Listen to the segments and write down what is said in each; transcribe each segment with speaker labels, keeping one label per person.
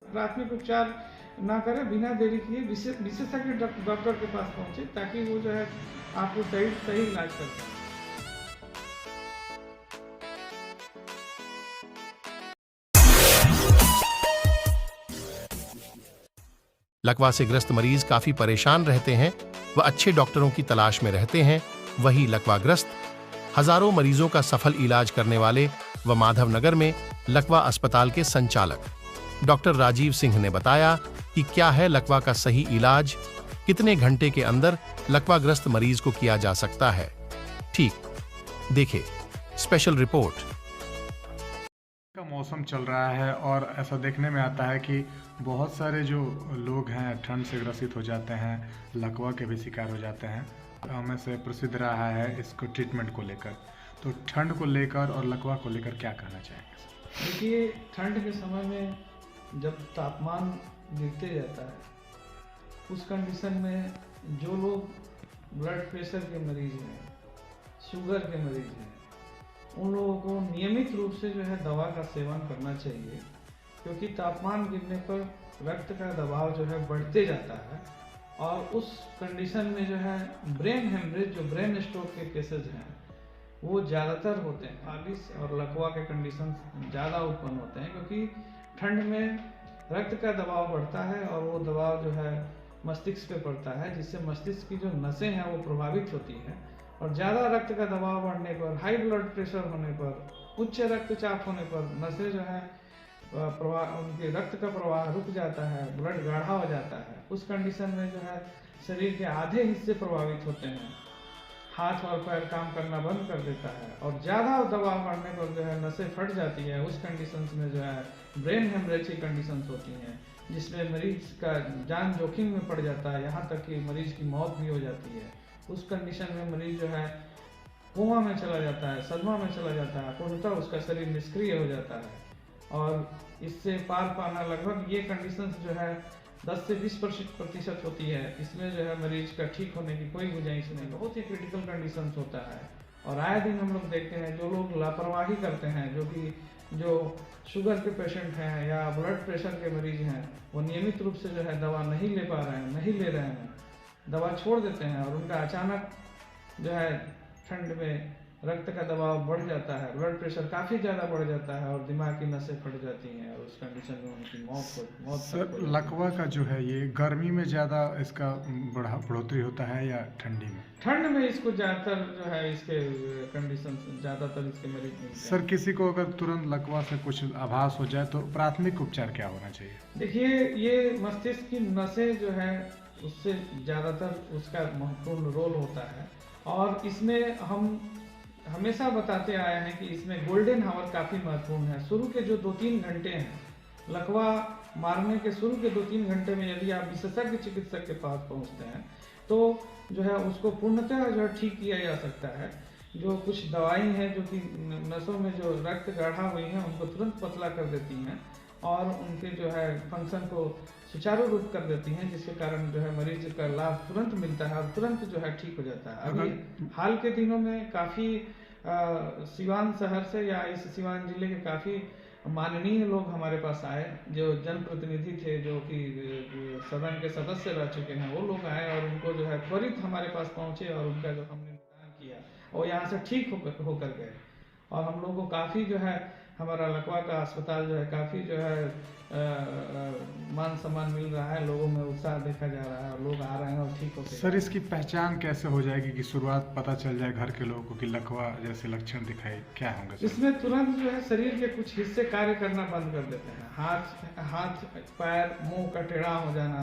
Speaker 1: प्राथमिक उपचार ना करें, बिना देरी किए विशेषज्ञ डॉक्टर के पास पहुंचे ताकि वो जो है आपको सही इलाज कर पाए।
Speaker 2: लकवा से ग्रस्त मरीज काफी परेशान रहते हैं व अच्छे डॉक्टरों की तलाश में रहते हैं। वही लकवाग्रस्त हजारों मरीजों का सफल इलाज करने वाले व माधवनगर में लकवा अस्पताल के संचालक डॉक्टर राजीव सिंह ने बताया कि क्या है लकवा का सही इलाज, कितने घंटे के अंदर लकवाग्रस्त मरीज को किया जा सकता है। ठीक देखे स्पेशल रिपोर्ट।
Speaker 3: का मौसम चल रहा है और ऐसा देखने में आता है कि बहुत सारे जो लोग हैं ठंड से ग्रसित हो जाते हैं, लकवा के भी शिकार हो जाते हैं। हमें से प्रसिद्ध रहा है इसको ट्रीटमेंट को लेकर, तो ठंड को लेकर और लकवा को लेकर क्या कहना चाहेंगे?
Speaker 1: देखिए, ठंड के समय में जब तापमान गिरते जाता है उस कंडीशन में जो लोग ब्लड प्रेशर के मरीज हैं, शुगर के मरीज हैं, उन लोगों को नियमित रूप से जो है दवा का सेवन करना चाहिए, क्योंकि तापमान गिरने पर रक्त का दबाव जो है बढ़ते जाता है और उस कंडीशन में जो है ब्रेन हेमरेज, जो ब्रेन स्ट्रोक के केसेस हैं वो ज़्यादातर होते हैं। फालिस और लकवा के कंडीशन ज़्यादा उत्पन्न होते हैं क्योंकि ठंड में रक्त का दबाव बढ़ता है और वो दबाव जो है मस्तिष्क पे पड़ता है, जिससे मस्तिष्क की जो नसें हैं वो प्रभावित होती हैं और ज़्यादा रक्त का दबाव बढ़ने पर, हाई ब्लड प्रेशर होने पर, उच्च रक्तचाप होने पर नसें जो है उनके रक्त का प्रवाह रुक जाता है, ब्लड गाढ़ा हो जाता है। उस कंडीशन में जो है शरीर के आधे हिस्से प्रभावित होते हैं, हाथ और पैर काम करना बंद कर देता है और ज़्यादा दबाव बढ़ने पर जो है नसें फट जाती है। उस कंडीशंस में जो है ब्रेन हेमरेज की कंडीशंस होती हैं, जिसमें मरीज का जान जोखिम में पड़ जाता है, यहाँ तक कि मरीज की मौत भी हो जाती है। उस कंडीशन में मरीज जो है कोमा में चला जाता है, सदमा में चला जाता है, पूर्णतः उसका शरीर निष्क्रिय हो जाता है और इससे पार पाना लगभग ये कंडीशंस जो है 10 से 20% होती है। इसमें जो है मरीज का ठीक होने की कोई गुंजाइश नहीं, बहुत ही क्रिटिकल कंडीशंस होता है। और आए दिन हम लोग देखते हैं जो लोग लापरवाही करते हैं, जो शुगर के पेशेंट हैं या ब्लड प्रेशर के मरीज हैं, वो नियमित रूप से जो है दवा नहीं ले पा रहे हैं, नहीं ले रहे हैं, दवा छोड़ देते हैं और उनका अचानक जो है ठंड में रक्त का दबाव बढ़ जाता है, ब्लड प्रेशर काफ़ी ज़्यादा बढ़ जाता है और दिमाग की नसें फट जाती हैं और उस कंडीशन में उनकी मौत
Speaker 3: सर, लकवा का जो है ये गर्मी में ज़्यादा इसका बढ़ोतरी होता है या ठंडी में?
Speaker 1: ठंड में इसको ज़्यादातर जो है इसके कंडीशन ज़्यादातर इसके मरीज मिलते हैं।
Speaker 3: सर, किसी को अगर तुरंत लकवा से कुछ आभास हो जाए तो प्राथमिक उपचार क्या होना चाहिए?
Speaker 1: देखिए, ये मस्तिष्क की नसें जो है उससे ज़्यादातर उसका महत्वपूर्ण रोल होता है और इसमें हम हमेशा बताते आए हैं कि इसमें गोल्डन हावर काफ़ी महत्वपूर्ण है। शुरू के जो 2-3 घंटे हैं, लकवा मारने के शुरू के 2-3 घंटे में यदि आप विशेषज्ञ चिकित्सक के पास पहुंचते हैं तो जो है उसको पूर्णतः जो है ठीक किया जा सकता है। जो कुछ दवाई हैं जो कि नसों में जो रक्त गाढ़ा हुई हैं उनको तुरंत पतला कर देती हैं और उनके जो है फंक्शन को सुचारू रूप कर देती हैं, जिसके कारण जो है मरीज का लाभ तुरंत मिलता है और तुरंत जो है ठीक हो जाता है। अभी हाल के दिनों में काफ़ी सिवान शहर से या इस सिवान जिले के काफ़ी माननीय लोग हमारे पास आए, जो जनप्रतिनिधि थे, जो कि सदन के सदस्य रह चुके हैं, वो लोग आए और उनको जो है त्वरित हमारे पास पहुँचे और उनका जो हमने निदान किया और यहाँ से ठीक होकर गए और हम लोग को काफ़ी जो है हमारा लकवा का अस्पताल जो है काफ़ी जो है मान सम्मान मिल रहा है, लोगों में उत्साह देखा जा रहा है और लोग आ रहे हैं और ठीक होते हैं।
Speaker 3: सर, इसकी पहचान कैसे हो जाएगी कि शुरुआत पता चल जाए घर के लोगों को कि लकवा जैसे लक्षण दिखाई क्या होंगे?
Speaker 1: इसमें तुरंत जो है शरीर के कुछ हिस्से कार्य करना बंद कर देते हैं। हाथ पैर, मुंह का टेढ़ा हो जाना,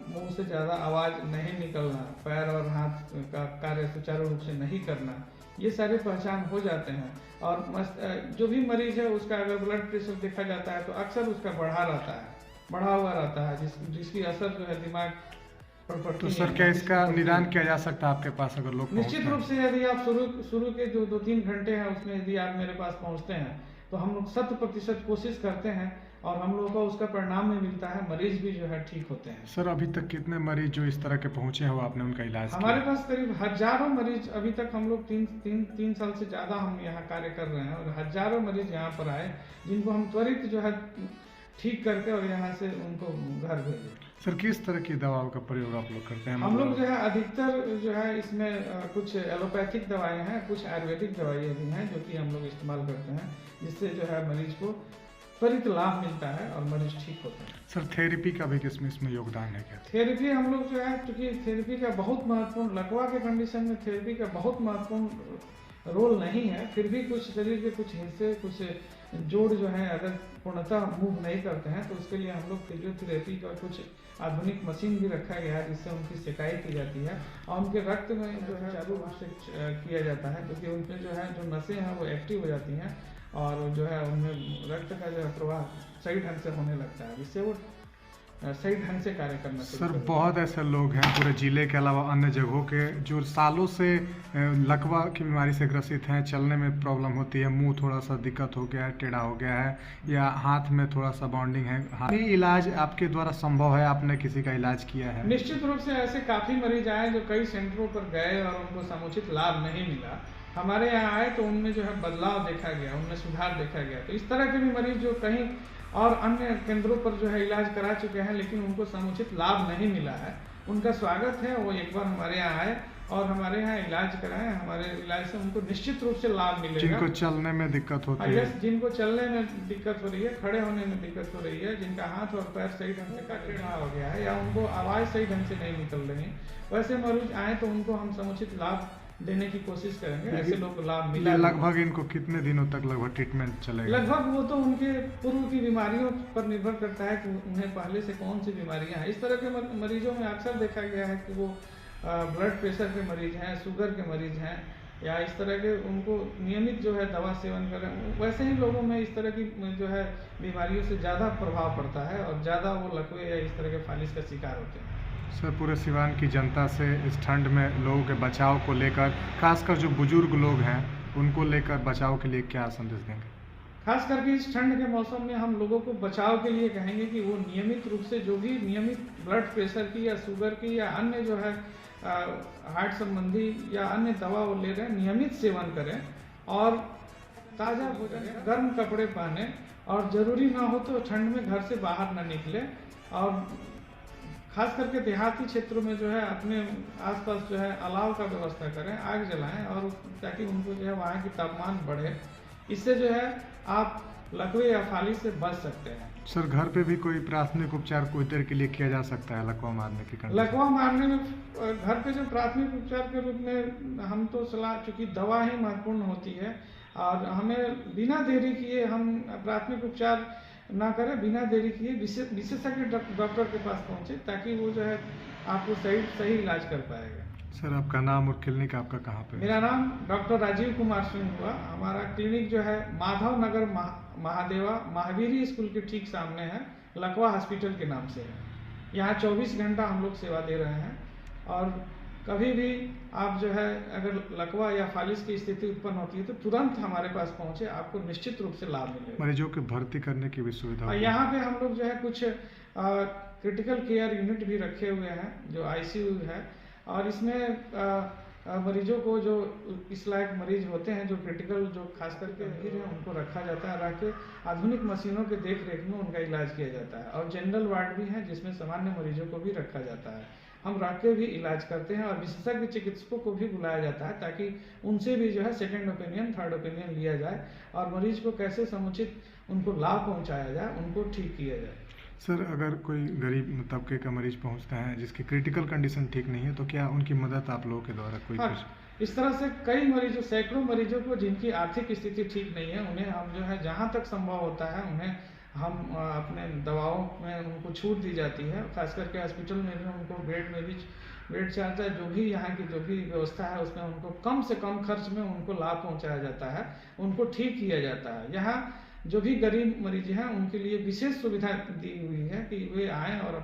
Speaker 1: मुंह से ज़्यादा आवाज़ नहीं निकलना, पैर और हाथ का कार्य सुचारू रूप से नहीं करना, ये सारे पहचान हो जाते हैं। और जो भी मरीज है उसका अगर ब्लड प्रेशर देखा जाता है तो अक्सर उसका बढ़ा हुआ रहता है, जिसकी असर जो है दिमाग पर पड़ती है।
Speaker 3: तो सर, क्या इसका निदान किया जा सकता है आपके पास अगर लोग?
Speaker 1: निश्चित रूप से यदि आप शुरू के जो 2-3 घंटे हैं उसमें यदि आप मेरे पास पहुंचते हैं तो हम लोग 100% कोशिश करते हैं और हम लोगों को उसका परिणाम भी मिलता है, मरीज भी जो है ठीक होते हैं।
Speaker 3: सर, अभी तक कितने मरीज जो इस तरह के पहुंचे हो आपने उनका इलाज किया?
Speaker 1: हमारे पास करीब हजारों मरीज अभी तक, हम लोग 3 साल से ज़्यादा हम यहाँ कार्य कर रहे हैं और हजारों मरीज यहाँ पर आए जिनको हम त्वरित जो है ठीक करके और यहाँ से उनको घर भेजें।
Speaker 3: सर किस तरह की दवाओं का प्रयोग आप लोग करते हैं?
Speaker 1: हम लोग जो है अधिकतर जो है इसमें कुछ एलोपैथिक दवाएं हैं, कुछ आयुर्वेदिक दवाइयाँ भी हैं जो कि हम लोग इस्तेमाल करते हैं, जिससे जो है मरीज को त्वरित लाभ मिलता है और मरीज ठीक होता है।
Speaker 3: सर थेरेपी का भी किसमें इसमें योगदान है क्या?
Speaker 1: थेरेपी हम लोग जो है, क्योंकि थेरेपी का बहुत महत्वपूर्ण, लकवा के कंडीशन में थेरेपी का बहुत महत्वपूर्ण रोल नहीं है, फिर भी कुछ शरीर के कुछ हिस्से, कुछ जोड़ जो है अगर पूर्णतः मूव नहीं करते हैं तो उसके लिए हम लोग फिजियोथेरेपी का कुछ आधुनिक मशीन भी रखा गया है, जिससे उनकी सिकाई की जाती है और उनके रक्त में जो है चालू रूप से किया जाता है, क्योंकि उनमें जो है जो नसें हैं वो एक्टिव हो जाती हैं और जो है उनमें रक्त का जो है प्रवाह सही ढंग से होने लगता है, जिससे वो सही ढंग से कार्य करना।
Speaker 3: सर बहुत ऐसे लोग हैं पूरे जिले के अलावा अन्य जगहों के जो सालों से लकवा की बीमारी से ग्रसित हैं, चलने में प्रॉब्लम होती है, मुंह थोड़ा सा दिक्कत हो गया है, टेढ़ा हो गया है या हाथ में थोड़ा सा बॉन्डिंग है, ये इलाज आपके द्वारा संभव है? आपने किसी का इलाज किया है?
Speaker 1: निश्चित रूप से ऐसे काफ़ी मरीज आए जो कई सेंटरों पर गए और उनको समुचित लाभ नहीं मिला। हमारे यहाँ आए तो उनमें जो है बदलाव देखा गया, उनमें सुधार देखा गया। तो इस तरह के भी मरीज जो कहीं और अन्य केंद्रों पर जो है इलाज करा चुके हैं लेकिन उनको समुचित लाभ नहीं मिला है, उनका स्वागत है वो एक बार हमारे यहाँ आए और हमारे यहाँ इलाज कराएं। हमारे इलाज से उनको निश्चित रूप से लाभ मिलेगा।
Speaker 3: जिनको चलने में दिक्कत होती है,
Speaker 1: जिनको चलने में दिक्कत हो रही है, खड़े होने में दिक्कत हो रही है, जिनका हाथ और पैर सही ढंग से टेढ़ा हो गया है या उनको आवाज़ सही ढंग से नहीं निकल रही, वैसे मरीज आए तो उनको हम समुचित लाभ देने की कोशिश करेंगे। ऐसे लोग को लाभ मिला।
Speaker 3: लगभग इनको कितने दिनों तक लगभग ट्रीटमेंट चलेगा?
Speaker 1: लगभग वो तो उनके पूर्व की बीमारियों पर निर्भर करता है कि उन्हें पहले से कौन सी बीमारियां हैं। इस तरह के मरीजों में अक्सर देखा गया है कि वो ब्लड प्रेशर के मरीज हैं, शुगर के मरीज हैं या इस तरह के, उनको नियमित जो है दवा सेवन करें, वैसे ही लोगों में इस तरह की जो है बीमारियों से ज़्यादा प्रभाव पड़ता है और ज़्यादा वो लकवे या इस तरह के फालिस का शिकार होते हैं।
Speaker 3: सर पूरे सिवान की जनता से इस ठंड में लोगों के बचाव को लेकर, खासकर जो बुजुर्ग लोग हैं उनको लेकर बचाव के लिए क्या संदेश देंगे? खास
Speaker 1: करके इस ठंड के मौसम में हम लोगों को बचाव के लिए कहेंगे कि वो नियमित रूप से जो भी नियमित ब्लड प्रेशर की या शुगर की या अन्य जो है हार्ट संबंधी या अन्य दवा वो ले रहे हैं, नियमित सेवन करें और ताज़ा भोजन, गर्म कपड़े पहने और ज़रूरी ना हो तो ठंड में घर से बाहर ना निकले और खास करके देहाती क्षेत्रों में जो है अपने आसपास जो है अलाव का व्यवस्था करें, आग जलाएं और ताकि उनको जो है वहाँ की तापमान बढ़े, इससे जो है आप लकवे या फालिस से बच सकते हैं।
Speaker 3: सर घर पे भी कोई प्राथमिक उपचार कोई देर के लिए किया जा सकता है लकवा मारने की कंडीशन?
Speaker 1: लकवा मारने में घर पे जो प्राथमिक उपचार के रूप में हम तो सलाह, चूँकि दवा ही महत्वपूर्ण होती है और हमें बिना देरी किए हम प्राथमिक उपचार ना करें, बिना देरी किए विशेषज्ञ डॉक्टर के पास पहुंचे ताकि वो जो है आपको सही इलाज कर पाएगा।
Speaker 3: सर आपका नाम और क्लिनिक आपका कहाँ पे?
Speaker 1: मेरा नाम डॉक्टर राजीव कुमार सिंह हुआ। हमारा क्लिनिक जो है माधव नगर महादेवा महावीरी स्कूल के ठीक सामने है, लकवा हॉस्पिटल के नाम से है। यहाँ 24 घंटा हम लोग सेवा दे रहे हैं और कभी भी आप जो है अगर लकवा या फालिस की स्थिति उत्पन्न होती है तो तुरंत हमारे पास पहुंचे, आपको निश्चित रूप से लाभ मिलेगा।
Speaker 3: मरीजों के भर्ती करने की भी सुविधा
Speaker 1: यहाँ पे हम लोग जो है कुछ क्रिटिकल केयर यूनिट भी रखे हुए हैं जो ICU है और इसमें मरीजों को जो इस लायक मरीज होते हैं जो क्रिटिकल जो खास करके गंभीर है उनको रखा जाता है, रख के आधुनिक मशीनों के देख रेख में उनका इलाज किया जाता है और जनरल वार्ड भी है जिसमें सामान्य मरीजों को भी रखा जाता है। हम रख के भी इलाज करते हैं और विशेषज्ञ चिकित्सकों को भी बुलाया जाता है ताकि उनसे भी जो है सेकंड ओपिनियन, थर्ड ओपिनियन लिया जाए और मरीज को कैसे समुचित उनको लाभ पहुंचाया जाए, उनको ठीक किया जाए।
Speaker 3: सर अगर कोई गरीब तबके का मरीज पहुंचता है जिसकी क्रिटिकल कंडीशन ठीक नहीं है तो क्या उनकी मदद आप लोगों के द्वारा कोई कुछ?
Speaker 1: इस तरह से कई मरीजों, सैकड़ों मरीजों को जिनकी आर्थिक स्थिति ठीक नहीं है उन्हें हम जो है जहाँ तक संभव होता है उन्हें हम अपने दवाओं में उनको छूट दी जाती है। खास करके हॉस्पिटल में भी उनको बेड में भी बेड चार्ज है, जो भी यहाँ की जो भी व्यवस्था है उसमें उनको कम से कम खर्च में उनको लाभ पहुँचाया जाता है, उनको ठीक किया जाता है। यहाँ जो भी गरीब मरीज हैं उनके लिए विशेष सुविधा दी हुई है कि वे आएँ और